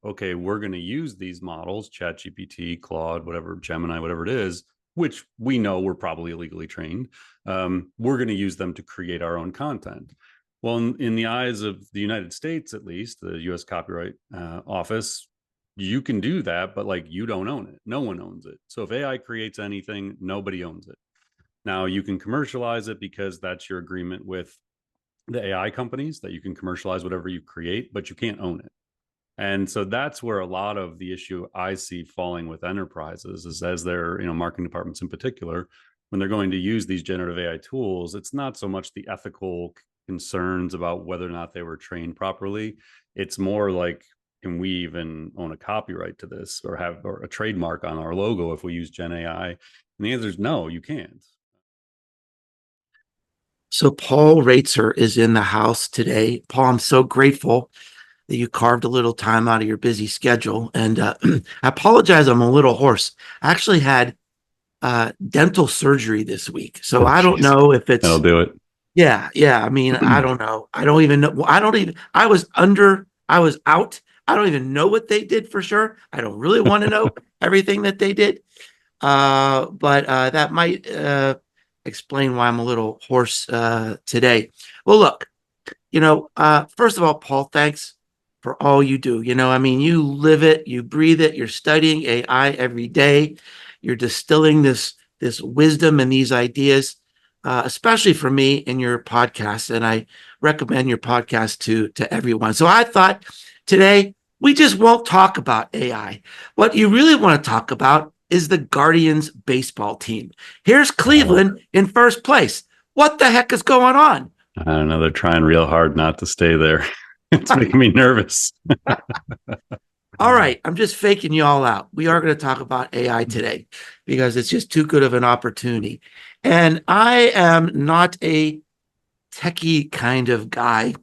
okay, we're going to use these models, ChatGPT, Claude, whatever, Gemini, whatever it is, which we know we're probably illegally trained. We're going to use them to create our own content. Well, in the eyes of the United States, at least, the U.S. Copyright Office, you can do that, but like you don't own it. No one owns it. So if AI creates anything, nobody owns it. Now you can commercialize it because that's your agreement with the AI companies that you can commercialize whatever you create, but you can't own it. And so that's where a lot of the issue I see falling with enterprises is as their, marketing departments in particular, when they're going to use these generative AI tools, it's not so much the ethical concerns about whether or not they were trained properly. It's more like, can we even own a copyright to this or have a trademark on our logo if we use Gen AI? And the answer is no, you can't. So Paul Roetzer is in the house today. Paul, I'm so grateful that you carved a little time out of your busy schedule. And I apologize, I'm a little hoarse. I actually had dental surgery this week. So Oh, I don't geez. know if That'll it's, do it. yeah. I mean, I don't know. I don't even know. I was out. I don't even know what they did for sure. I don't really want to know everything that they did. But that might explain why I'm a little hoarse today. Well, look, first of all, Paul, thanks for all you do. I mean, you live it, you breathe it, you're studying AI every day, you're distilling this wisdom and these ideas, especially for me in your podcast. And I recommend your podcast to everyone. So I thought today we just won't talk about AI. What you really want to talk about is the Guardians baseball team. Here's Cleveland in first place. What the heck is going on? I don't know. They're trying real hard not to stay there. It's making me nervous. All right, I'm just faking you all out. We are going to talk about AI today because it's just too good of an opportunity. And I am not a techie kind of guy.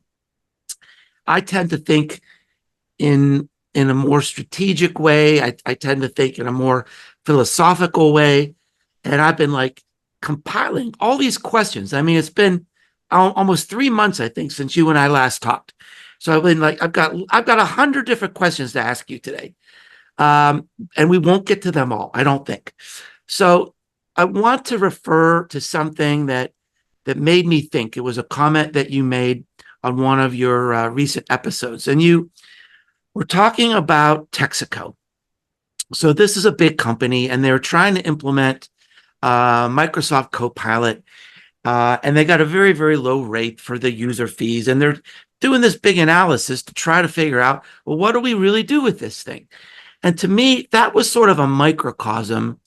I tend to think in a more strategic way. I tend to think in a more philosophical way. And I've been like compiling all these questions. I mean, it's been almost 3 months, I think, since you and I last talked. So I've been like, I've got 100 different questions to ask you today. And we won't get to them all, I don't think. So I want to refer to something that made me think. It was a comment that you made on one of your recent episodes. And you were talking about Texaco. So this is a big company, and they're trying to implement Microsoft Copilot, and they got a very, very low rate for the user fees. And they're doing this big analysis to try to figure out, well, what do we really do with this thing? And to me, that was sort of a microcosm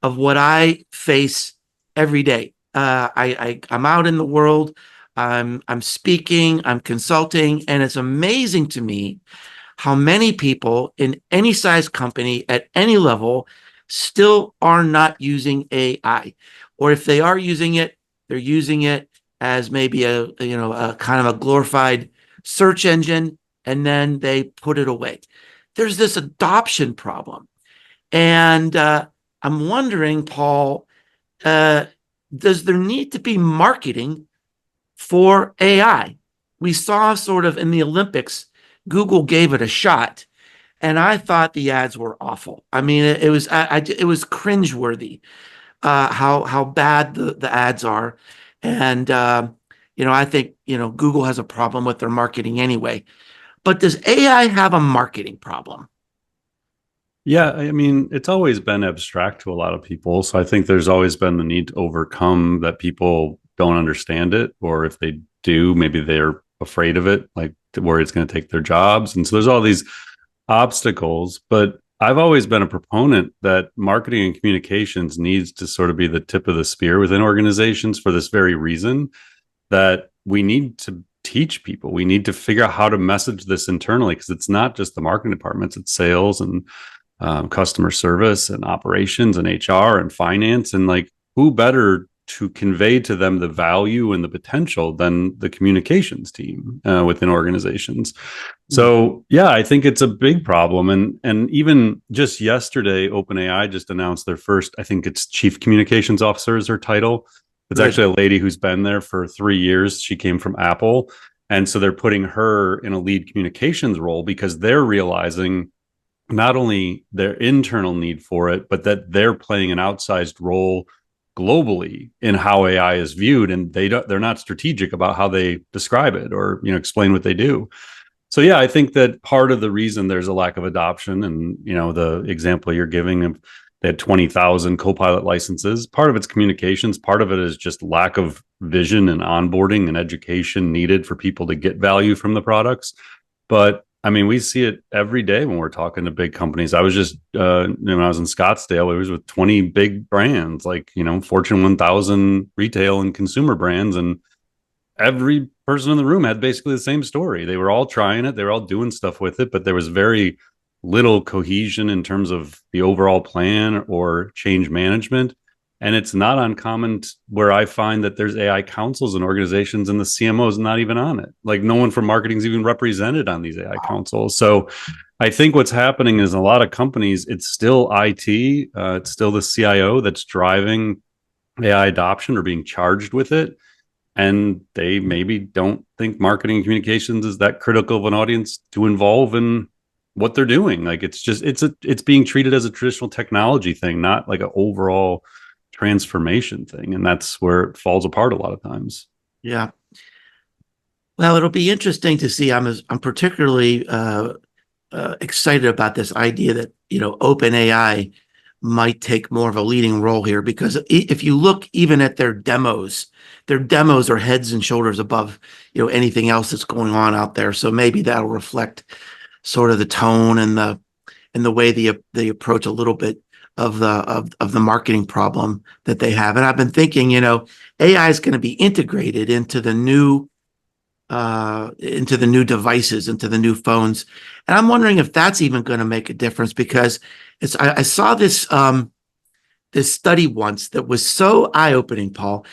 of what I face every day. I'm out in the world, I'm speaking, I'm consulting, and it's amazing to me how many people in any size company at any level still are not using AI, or if they are using it, they're using it as maybe a kind of a glorified search engine, and then they put it away. There's this adoption problem, and I'm wondering, Paul, does there need to be marketing for AI? We saw sort of in the Olympics, Google gave it a shot, and I thought the ads were awful. I mean, it was it was cringeworthy how bad the ads are, and I think Google has a problem with their marketing anyway. But does AI have a marketing problem? Yeah, I mean, it's always been abstract to a lot of people. So I think there's always been the need to overcome that people don't understand it, or if they do, maybe they're afraid of it, like worried it's going to take their jobs. And so there's all these obstacles. But I've always been a proponent that marketing and communications needs to sort of be the tip of the spear within organizations for this very reason, that we need to teach people. We need to figure out how to message this internally, because it's not just the marketing departments, it's sales and customer service and operations and HR and finance. And like, who better to convey to them the value and the potential than the communications team within organizations? So yeah, I think it's a big problem. And even just yesterday, OpenAI just announced their first, I think it's chief communications officer is her title. It's actually a lady who's been there for 3 years. She came from Apple. And so they're putting her in a lead communications role because they're realizing not only their internal need for it, but that they're playing an outsized role globally in how AI is viewed, and they're not strategic about how they describe it or explain what they do. So yeah, I think that part of the reason there's a lack of adoption, and the example you're giving of they had 20,000 Copilot licenses, part of it's communications, part of it is just lack of vision and onboarding and education needed for people to get value from the products. But I mean, we see it every day when we're talking to big companies. I was just when I was in Scottsdale, it was with 20 big brands, like Fortune 1000 retail and consumer brands, and every person in the room had basically the same story. They were all trying it, they were all doing stuff with it, but there was very little cohesion in terms of the overall plan or change management. And it's not uncommon where I find that there's AI councils and organizations and the CMO is not even on it. Like no one from marketing is even represented on these AI councils. So I think what's happening is a lot of companies, it's still IT, it's still the CIO that's driving AI adoption or being charged with it. And they maybe don't think marketing and communications is that critical of an audience to involve in what they're doing. Like it's being treated as a traditional technology thing, not like an overall transformation thing. And that's where it falls apart a lot of times. Yeah. Well, it'll be interesting to see. I'm particularly excited about this idea that OpenAI might take more of a leading role here, because if you look even at their demos are heads and shoulders above anything else that's going on out there. So maybe that'll reflect sort of the tone and the way they approach a little bit of the marketing problem that they have. And I've been thinking, AI is going to be integrated into the new devices, into the new phones. And I'm wondering if that's even going to make a difference, because I saw this study once that was so eye-opening, Paul.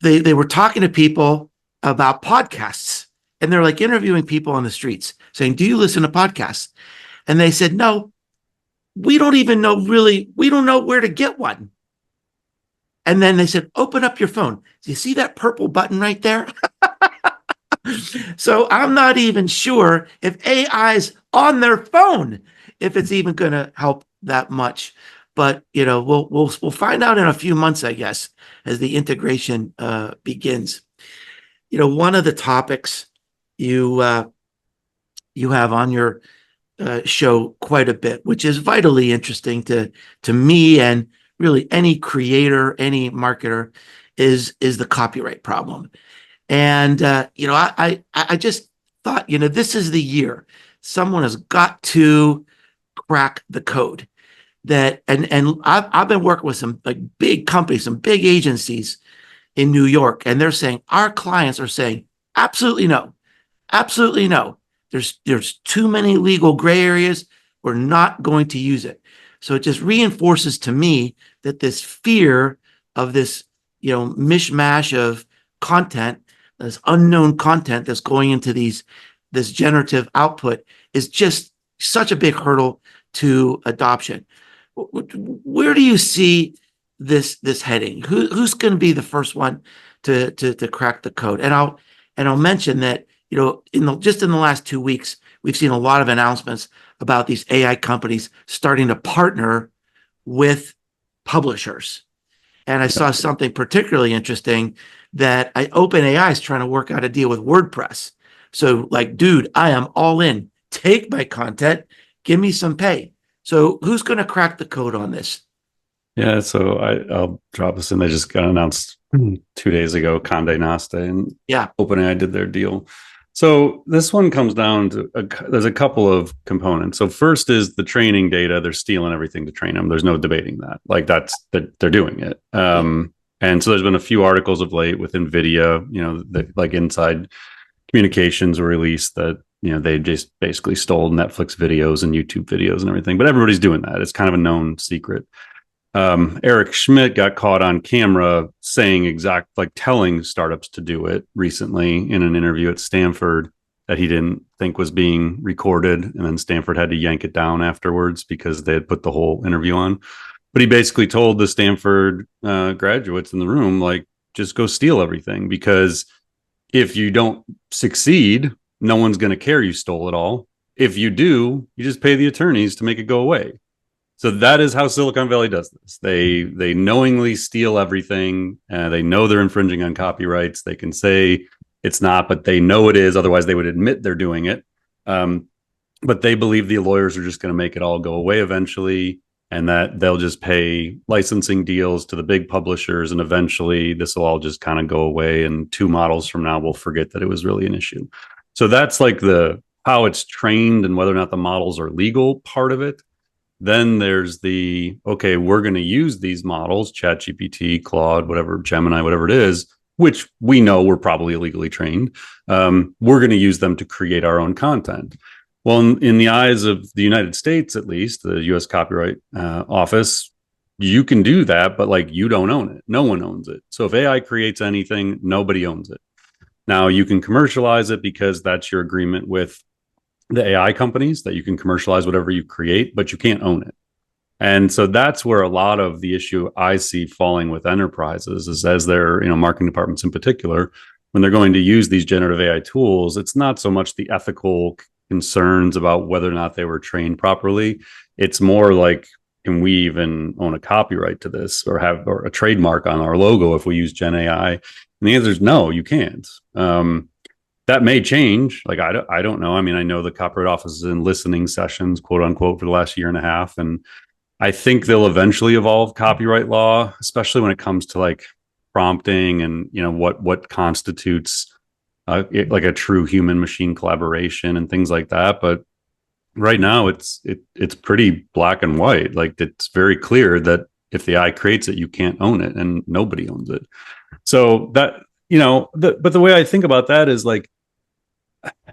They were talking to people about podcasts, and they're like interviewing people on the streets saying, do you listen to podcasts? And they said, no, we don't even know we don't know where to get one. And then they said, open up your phone. Do you see that purple button right there? So I'm not even sure if AI's on their phone, if it's even going to help that much. But we'll find out in a few months, I guess, as the integration begins. One of the topics you have on your show quite a bit, which is vitally interesting to me and really any creator, any marketer, is the copyright problem. And I just thought, this is the year someone has got to crack the code. That and I've been working with some like big companies, some big agencies in New York, and they're saying, our clients are saying absolutely no, absolutely no. There's too many legal gray areas. We're not going to use it. So it just reinforces to me that this fear of this mishmash of content, this unknown content that's going into this generative output, is just such a big hurdle to adoption. Where do you see this heading? Who's going to be the first one to crack the code? And I'll mention that in the last 2 weeks, we've seen a lot of announcements about these AI companies starting to partner with publishers. And I saw something particularly interesting that OpenAI is trying to work out a deal with WordPress. So like, dude, I am all in. Take my content, give me some pay. So who's going to crack the code on this? Yeah, so I'll drop this in. They just got announced 2 days ago, Condé Nast, and OpenAI did their deal. So this one comes down to there's a couple of components. So first is the training data. They're stealing everything to train them. There's no debating that. Like they're doing it. And so there's been a few articles of late with NVIDIA, that like inside communications were released that, they just basically stole Netflix videos and YouTube videos and everything. But everybody's doing that. It's kind of a known secret. Eric Schmidt got caught on camera saying telling startups to do it recently in an interview at Stanford that he didn't think was being recorded. And then Stanford had to yank it down afterwards because they had put the whole interview on. But he basically told the Stanford graduates in the room, like, just go steal everything, because If you don't succeed, no one's going to care you stole it all. If you do, you just pay the attorneys to make it go away. So that is how Silicon Valley does this. They knowingly steal everything. They know they're infringing on copyrights. They can say it's not, but they know it is. Otherwise, they would admit they're doing it. But they believe the lawyers are just going to make it all go away eventually, and that they'll just pay licensing deals to the big publishers, and eventually this will all just kind of go away. And 2 models from now, we'll forget that it was really an issue. So that's like the how it's trained and whether or not the models are legal part of it. Then there's the, okay, we're going to use these models, ChatGPT, Claude, whatever, Gemini, whatever it is, which we know we're probably illegally trained. We're going to use them to create our own content. Well, in the eyes of the United States, at least, the U.S. Copyright Office, you can do that, but like you don't own it. No one owns it. So if AI creates anything, nobody owns it. Now you can commercialize it because that's your agreement with the AI companies, that you can commercialize whatever you create, but you can't own it. And so that's where a lot of the issue I see falling with enterprises is, as their, marketing departments in particular, when they're going to use these generative AI tools, it's not so much the ethical concerns about whether or not they were trained properly. It's more like, can we even own a copyright to this or have a trademark on our logo if we use Gen AI? And the answer is no, you can't. That may change. Like, I don't know. I mean, I know the Copyright Office is in listening sessions, quote unquote, for the last year and a half. And I think they'll eventually evolve copyright law, especially when it comes to like prompting and, what constitutes like a true human machine collaboration and things like that. But right now it's pretty black and white. Like, it's very clear that if the AI creates it, you can't own it, and nobody owns it. So that, but the way I think about that is like,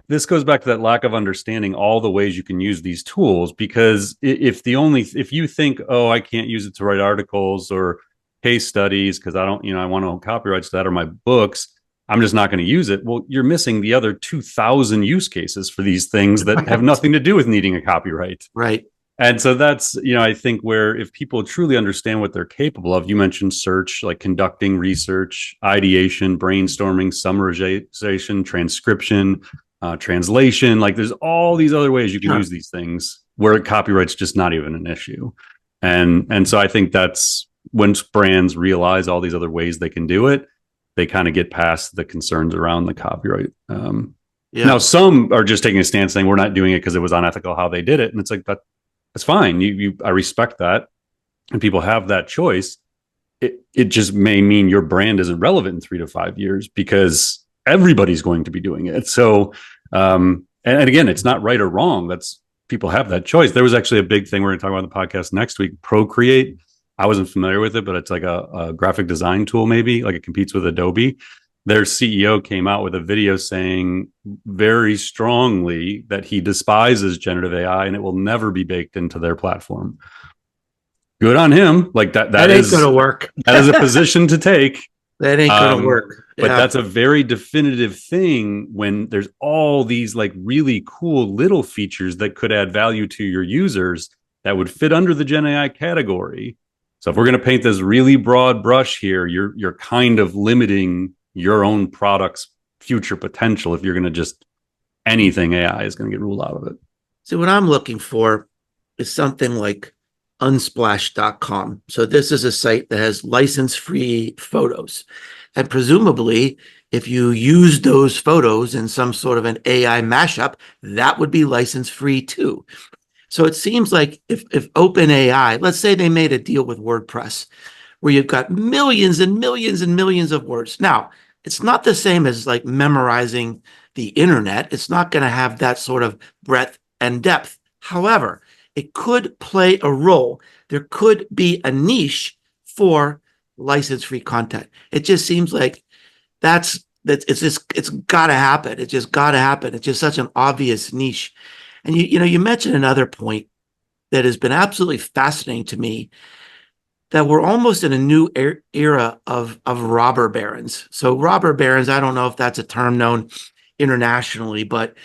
this goes back to that lack of understanding all the ways you can use these tools. Because if you think, oh, I can't use it to write articles or case studies because I don't, I want to own copyrights to that, or my books, I'm just not going to use it. Well, you're missing the other 2,000 use cases for these things that have nothing to do with needing a copyright. Right. And so that's, I think where if people truly understand what they're capable of, you mentioned search, like conducting research, ideation, brainstorming, summarization, transcription, translation, like there's all these other ways you can use these things where copyright's just not even an issue. And so I think that's when brands realize all these other ways they can do it, they kind of get past the concerns around the copyright. Now, some are just taking a stance saying we're not doing it because it was unethical how they did it. And it's like, that's fine. I respect that. And people have that choice. It just may mean your brand isn't relevant in 3 to 5 years because everybody's going to be doing it. So, and again, it's not right or wrong. That's, people have that choice. There was actually a big thing we're going to talk about on the podcast next week, Procreate. I wasn't familiar with it, but it's like a graphic design tool, maybe like it competes with Adobe. Their CEO came out with a video saying very strongly that he despises generative AI and it will never be baked into their platform. Good on him. Like that ain't going to work. That is a position to take. That ain't going to work. But that's a very definitive thing when there's all these like really cool little features that could add value to your users that would fit under the Gen AI category. So if we're going to paint this really broad brush here, you're kind of limiting your own product's future potential if you're going to just anything AI is going to get ruled out of it. So what I'm looking for is something like unsplash.com. So this is a site that has license-free photos. And presumably, if you use those photos in some sort of an AI mashup, that would be license-free too. So it seems like if OpenAI, let's say they made a deal with WordPress, where you've got millions and millions and millions of words. Now, it's not the same as like memorizing the internet. It's not going to have that sort of breadth and depth. However, it could play a role. There could be a niche for license-free content. It just seems like it's got to happen. It just got to happen. It's just such an obvious niche. And you mentioned another point that has been absolutely fascinating to me, that we're almost in a new era of robber barons. So robber barons, I don't know if that's a term known internationally, but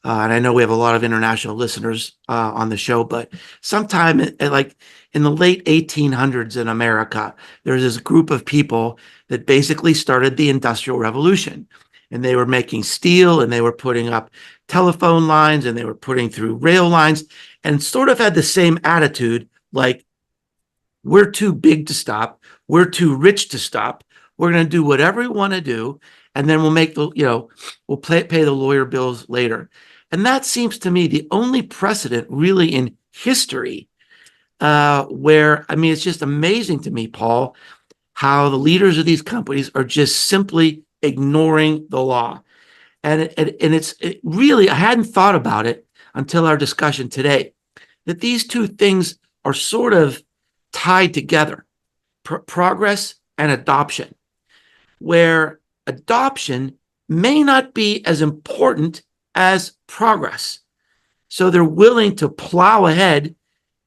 and I know we have a lot of international listeners on the show, but sometime like in the late 1800s in America, there's this group of people that basically started the Industrial Revolution. and they were making steel, and they were putting up telephone lines, and they were putting through rail lines, and sort of had the same attitude, like, we're too big to stop, we're too rich to stop, we're going to do whatever we want to do, and then we'll make the, we'll pay the lawyer bills later. And that seems to me the only precedent really in history where, I mean, it's just amazing to me, Paul, how the leaders of these companies are just simply ignoring the law. And it's really, I hadn't thought about it until our discussion today, that these two things are sort of tied together, progress and adoption, where adoption may not be as important as progress. So they're willing to plow ahead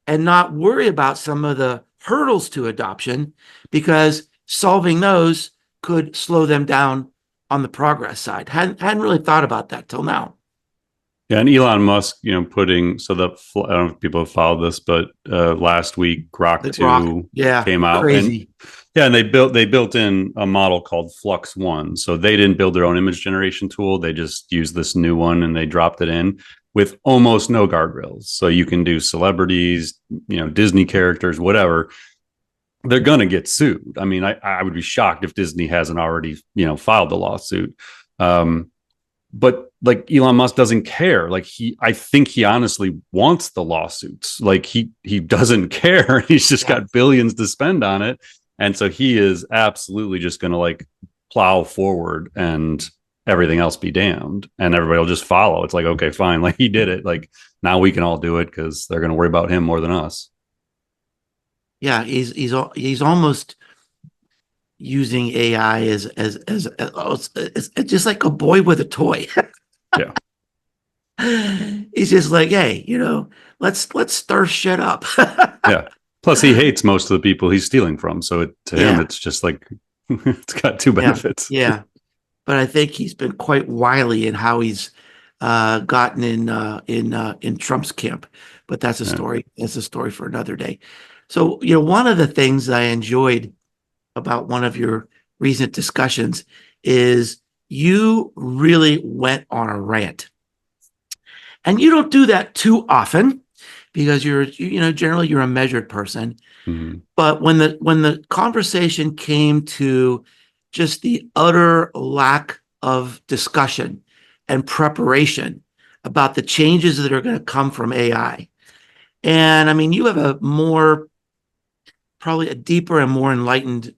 and not worry about some of the hurdles to adoption, because solving those could slow them down on the progress side. Hadn't really thought about that till now. Yeah, and Elon Musk, putting I don't know if people have followed this, but last week Grok 2 came out, crazy. And they built in a model called Flux One. So they didn't build their own image generation tool; they just used this new one and they dropped it in with almost no guardrails. So you can do celebrities, Disney characters, whatever. They're gonna get sued. I mean, I would be shocked if Disney hasn't already filed a lawsuit. But like Elon Musk doesn't care. Like I think he honestly wants the lawsuits. Like he doesn't care. He's just got billions to spend on it. And so he is absolutely just going to like plow forward and everything else be damned. And everybody will just follow. It's like, okay, fine. Like he did it. Like now we can all do it because they're going to worry about him more than us. Yeah. He's almost using AI as just like a boy with a toy. Yeah. He's just like, hey, let's stir shit up. Yeah. Plus, he hates most of the people he's stealing from. So to him, it's just like it's got two benefits. Yeah. But I think he's been quite wily in how he's gotten in Trump's camp. But that's a story. That's a story for another day. So one of the things I enjoyed about one of your recent discussions is you really went on a rant. And you don't do that too often because generally you're a measured person. Mm-hmm. But when the conversation came to just the utter lack of discussion and preparation about the changes that are going to come from AI. And I mean, you have probably a deeper and more enlightened,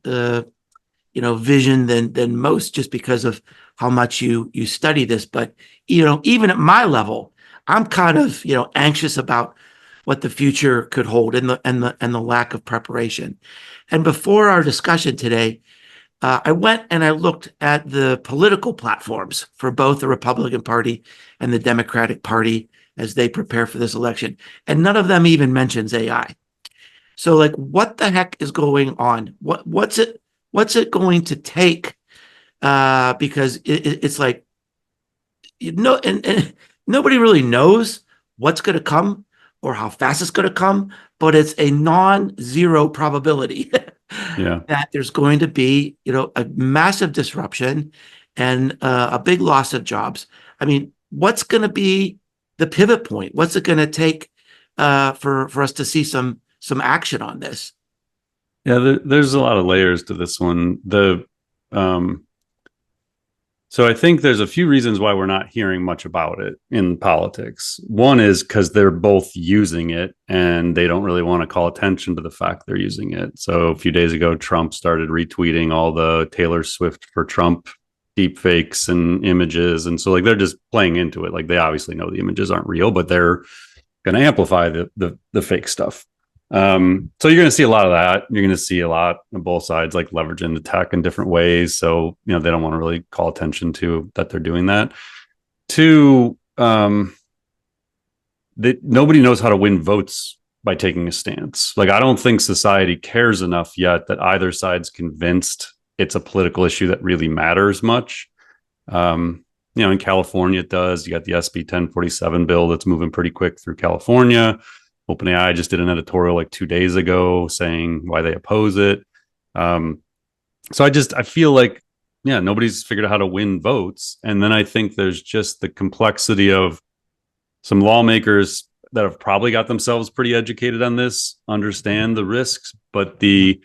vision than most, just because of how much you study this. But, even at my level, I'm kind of, anxious about what the future could hold and the lack of preparation. And before our discussion today, I went and I looked at the political platforms for both the Republican Party and the Democratic Party as they prepare for this election. And none of them even mentions AI. So like, what the heck is going on? What's it going to take? Because it's like, and nobody really knows what's going to come or how fast it's going to come, but it's a non-zero probability that there's going to be, a massive disruption and a big loss of jobs. I mean, what's going to be the pivot point? What's it going to take for us to see some action on this? Yeah, there's a lot of layers to this one. So I think there's a few reasons why we're not hearing much about it in politics. One is because they're both using it and they don't really want to call attention to the fact they're using it. So a few days ago, Trump started retweeting all the Taylor Swift for Trump deepfakes and images. And so like they're just playing into it. Like they obviously know the images aren't real, but they're going to amplify the fake stuff. So you're going to see a lot of that. You're going to see a lot on both sides, like leveraging the tech in different ways. So, they don't want to really call attention to that they're doing that. Two, nobody knows how to win votes by taking a stance. Like, I don't think society cares enough yet that either side's convinced it's a political issue that really matters much. In California, it does. You got the SB 1047 bill that's moving pretty quick through California. OpenAI just did an editorial like 2 days ago saying why they oppose it. So I feel like yeah, nobody's figured out how to win votes. And then I think there's just the complexity of some lawmakers that have probably got themselves pretty educated on this, understand the risks, but the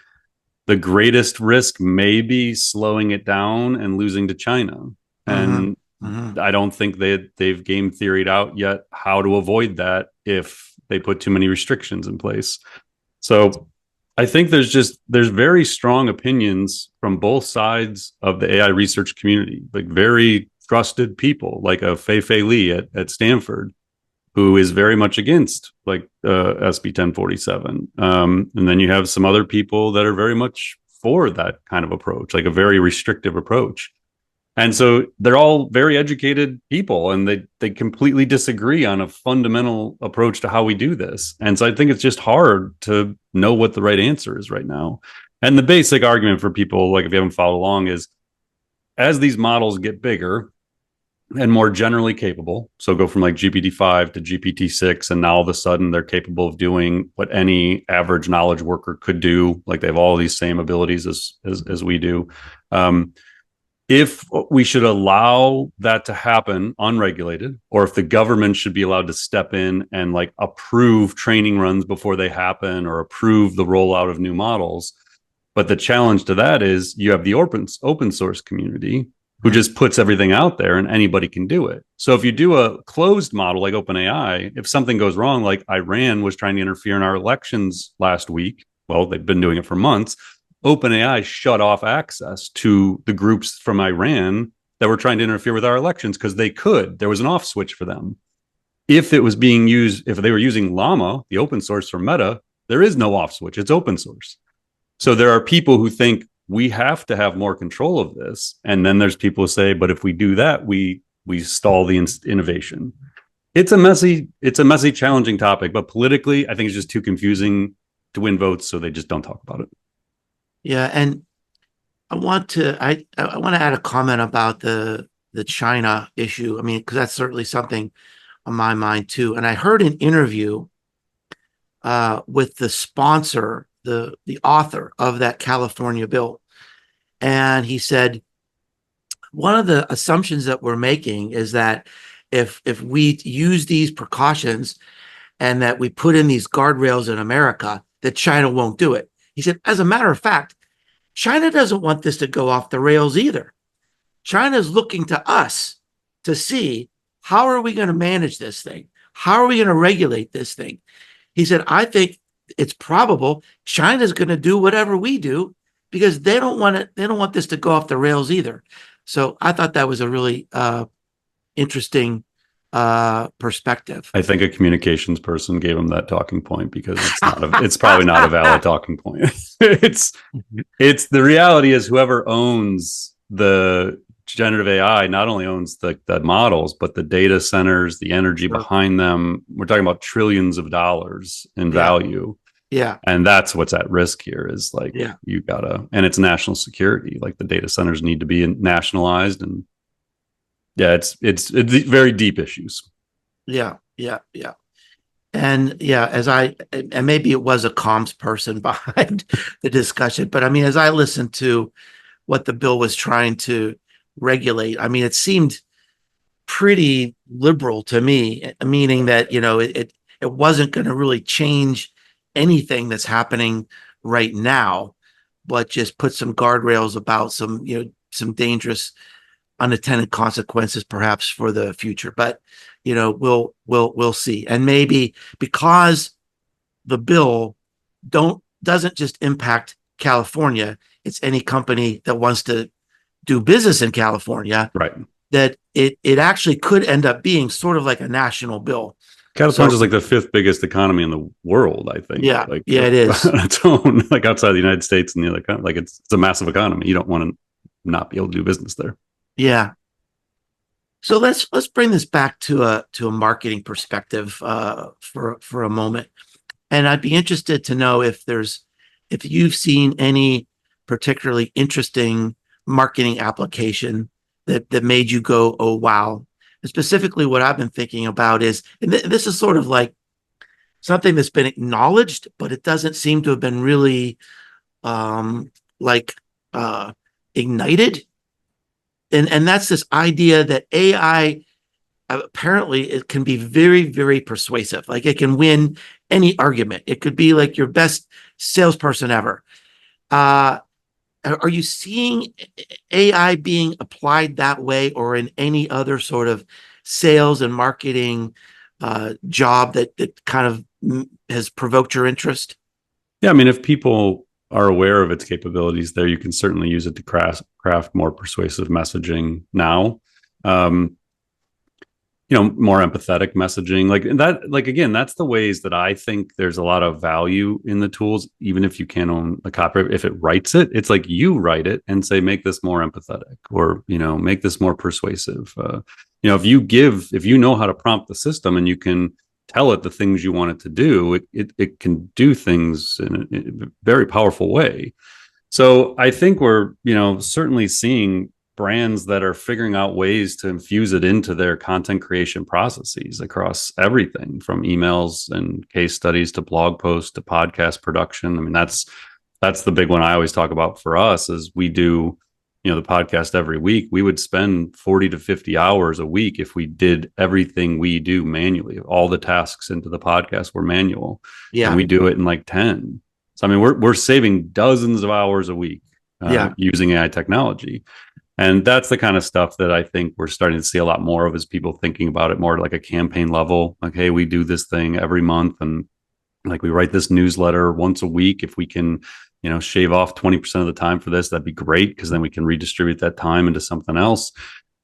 greatest risk may be slowing it down and losing to China. And I don't think they've game theoried out yet how to avoid that if they put too many restrictions in place. So I think there's very strong opinions from both sides of the AI research community, like very trusted people, like a Fei Li at Stanford, who is very much against like SB 1047. And then you have some other people that are very much for that kind of approach, like a very restrictive approach. And so they're all very educated people, and they completely disagree on a fundamental approach to how we do this. And so I think it's just hard to know what the right answer is right now. And the basic argument for people, like if you haven't followed along, is as these models get bigger and more generally capable, so go from like GPT-5 to GPT-6, and now all of a sudden they're capable of doing what any average knowledge worker could do, like they have all these same abilities as we do. If we should allow that to happen unregulated, or if the government should be allowed to step in and like approve training runs before they happen, or approve the rollout of new models. But the challenge to that is you have the open source community who just puts everything out there and anybody can do it. So if you do a closed model like OpenAI, if something goes wrong, like Iran was trying to interfere in our elections last week, well, they've been doing it for months. OpenAI shut off access to the groups from Iran that were trying to interfere with our elections because they could. There was an off switch for them. If it was being used, if they were using Llama, the open source from Meta, there is no off switch. It's open source. So there are people who think we have to have more control of this. And then there's people who say, but if we do that, we stall the innovation. It's a messy, challenging topic, but politically, I think it's just too confusing to win votes. So they just don't talk about it. Yeah, and I want to add a comment about the China issue. I mean, because that's certainly something on my mind too. And I heard an interview with the sponsor, the author of that California bill, and he said one of the assumptions that we're making is that if we use these precautions and that we put in these guardrails in America, that China won't do it. He said, as a matter of fact, China doesn't want this to go off the rails either. China is looking to us to see, how are we going to manage this thing? How are we going to regulate this thing? He said, I think it's probable China's going to do whatever we do because they don't want it. They don't want this to go off the rails either. So I thought that was a really interesting perspective. I think a communications person gave him that talking point because it's probably not a valid talking point. it's the reality is whoever owns the generative AI not only owns the models, but the data centers, the energy behind them. We're talking about trillions of dollars in value. Yeah. And that's what's at risk here is like, you gotta, and it's national security. Like the data centers need to be nationalized, and it's very deep issues. Yeah. And and maybe it was a comms person behind the discussion, but I mean, as I listened to what the bill was trying to regulate, I mean, it seemed pretty liberal to me, meaning that, it wasn't going to really change anything that's happening right now, but just put some guardrails about some dangerous unintended consequences perhaps for the future. But we'll see. And maybe because the bill doesn't just impact California, it's any company that wants to do business in California, right? That it actually could end up being sort of like a national bill. California is like the fifth biggest economy in the world, I think. Yeah, it is on its own, like outside the United States and the other like it's a massive economy. You don't want to not be able to do business there. Yeah. So let's bring this back to a marketing perspective for a moment, and I'd be interested to know if you've seen any particularly interesting marketing application that made you go, oh wow. And specifically, what I've been thinking about is, and this is sort of like something that's been acknowledged, but it doesn't seem to have been really ignited. and that's this idea that AI apparently it can be very, very persuasive. Like it can win any argument. It could be like your best salesperson ever. Uh, are you seeing AI being applied that way or in any other sort of sales and marketing job that kind of has provoked your interest? Yeah, I mean, if people are aware of its capabilities there, you can certainly use it to craft more persuasive messaging now. Um, more empathetic messaging, like that. Like again, that's the ways that I think there's a lot of value in the tools. Even if you can't own the copyright, if it writes it, it's like you write it and say, make this more empathetic, or make this more persuasive. If you know how to prompt the system and you can tell it the things you want it to do, it can do things in a very powerful way. So I think we're, certainly seeing brands that are figuring out ways to infuse it into their content creation processes across everything from emails and case studies to blog posts to podcast production. I mean, that's the big one I always talk about for us is we do, the podcast every week. We would spend 40 to 50 hours a week if we did everything we do manually. All the tasks into the podcast were manual, and Yeah, we do it in like 10. So I mean, we're saving dozens of hours a week yeah, using AI technology. And that's the kind of stuff that I think we're starting to see a lot more of, is people thinking about it more like a campaign level. Like, hey, we do this thing every month, and like we write this newsletter once a week. If we can, shave off 20% of the time for this, that'd be great, because then we can redistribute that time into something else.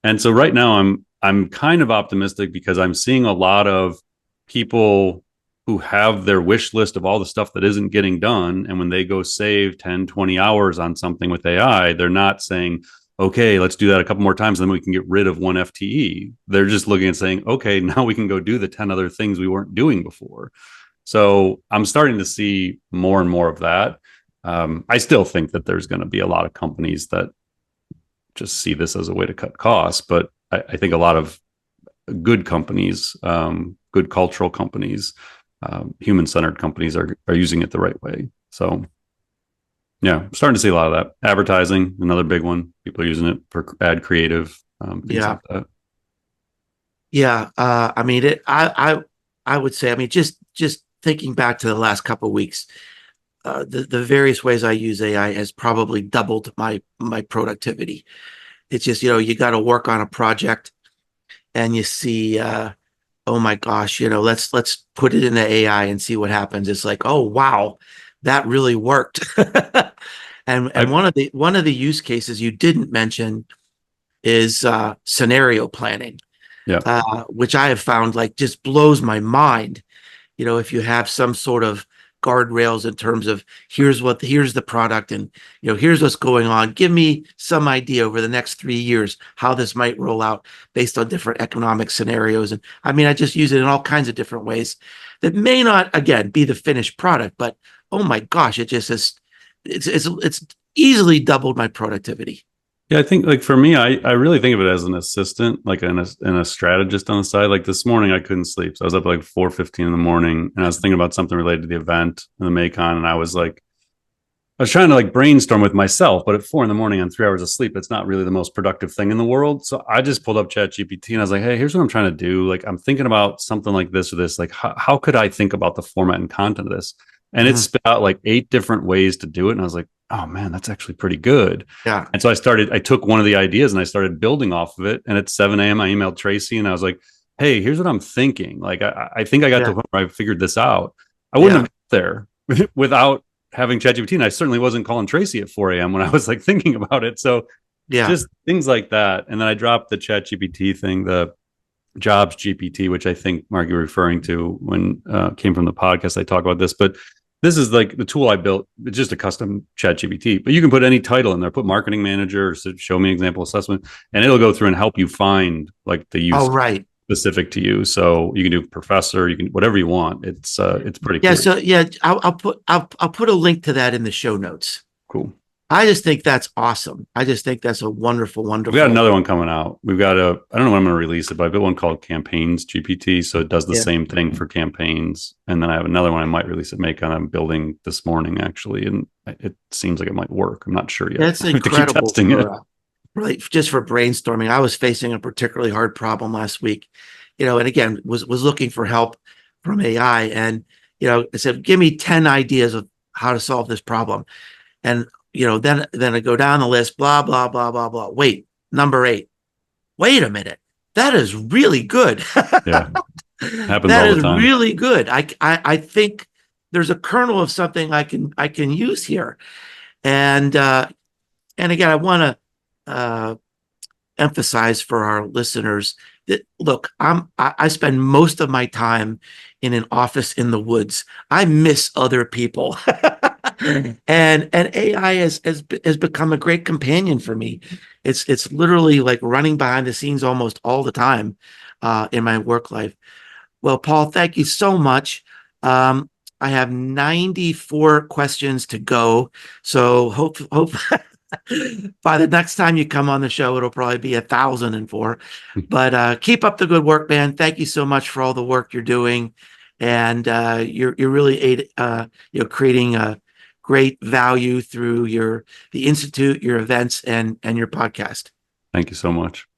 And so right now I'm kind of optimistic because I'm seeing a lot of people who have their wish list of all the stuff that isn't getting done. And when they go save 10, 20 hours on something with AI, they're not saying, okay, let's do that a couple more times, and then we can get rid of one FTE. They're just looking and saying, okay, now we can go do the 10 other things we weren't doing before. So I'm starting to see more and more of that. I still think that there's going to be a lot of companies that just see this as a way to cut costs, but I think a lot of good companies, good cultural companies, human-centered companies are using it the right way. So yeah, I'm starting to see a lot of that. Advertising, another big one. People are using it for ad creative, things yeah, like that. yeah. I mean, I would say, I mean, just thinking back to the last couple of weeks, the various ways I use AI has probably doubled my productivity. It's just, you got to work on a project and you see, oh my gosh, let's put it into AI and see what happens. It's like, oh wow, that really worked. And I one of the use cases you didn't mention is scenario planning, Yeah, which I have found like just blows my mind. If you have some sort of guardrails in terms of here's the product, and here's what's going on, give me some idea over the next 3 years how this might roll out based on different economic scenarios. And I mean, I just use it in all kinds of different ways that may not again be the finished product, but oh my gosh, it just is, it's easily doubled my productivity. yeah. I think like for me, I really think of it as an assistant, like and a strategist on the side. Like this morning, I couldn't sleep, so I was up at like 4:15 in the morning, and I was thinking about something related to the event in the Macon, and I was trying to like brainstorm with myself, but at 4 in the morning on 3 hours of sleep, it's not really the most productive thing in the world. So I just pulled up ChatGPT and I was like, hey, here's what I'm trying to do. Like, I'm thinking about something like this or this. Like, how could I think about the format and content of this? And it Mhm. spit out like 8 different ways to do it. And I was like, oh man, that's actually pretty good. Yeah, And so I took one of the ideas and I started building off of it. And at 7 a.m., I emailed Tracy and I was like, hey, here's what I'm thinking. Like, I think I got to yeah, a point where I figured this out. I wouldn't yeah, have got there without having ChatGPT, and I certainly wasn't calling Tracy at 4 a.m. when I was like thinking about it. So yeah. just things like that. And then I dropped the ChatGPT thing, the Jobs GPT, which I think Mark you're referring to when came from the podcast. I talk about this, but this is like the tool I built. It's just a custom ChatGPT, but you can put any title in there. Put marketing manager or show me example assessment, and it'll go through and help you find like the use Oh, right. specific to you. So you can do professor, you can whatever you want. It's pretty Yeah. cool. So yeah, I'll put a link to that in the show notes. Cool. I just think that's awesome. I just think that's a wonderful, We've got wonderful. another one coming out. We've got I don't know when I'm going to release it, but I built one called Campaigns GPT. So it does the Yeah, same thing for campaigns. And then I have another one I might release at Macon. I'm building this morning actually. And it seems like it might work. I'm not sure yet. that's I have to keep incredible testing it. really just for brainstorming. I was facing a particularly hard problem last week, and again, was looking for help from AI. And, I said, give me 10 ideas of how to solve this problem. And, then I go down the list, blah, blah, blah, blah, blah. Wait, number 8. Wait a minute. That is really good. Yeah. Happens That all the is time. really good. I think there's a kernel of something I can use here. And again, I want to emphasize for our listeners that, look, I spend most of my time in an office in the woods. I miss other people. And AI has become a great companion for me. It's literally like running behind the scenes almost all the time in my work life. Well, Paul, thank you so much. I have 94 questions to go. So hope by the next time you come on the show, it'll probably be 1,004. But keep up the good work, man. Thank you so much for all the work you're doing, and you're really creating a great value through the institute, your events, and your podcast. Thank you so much.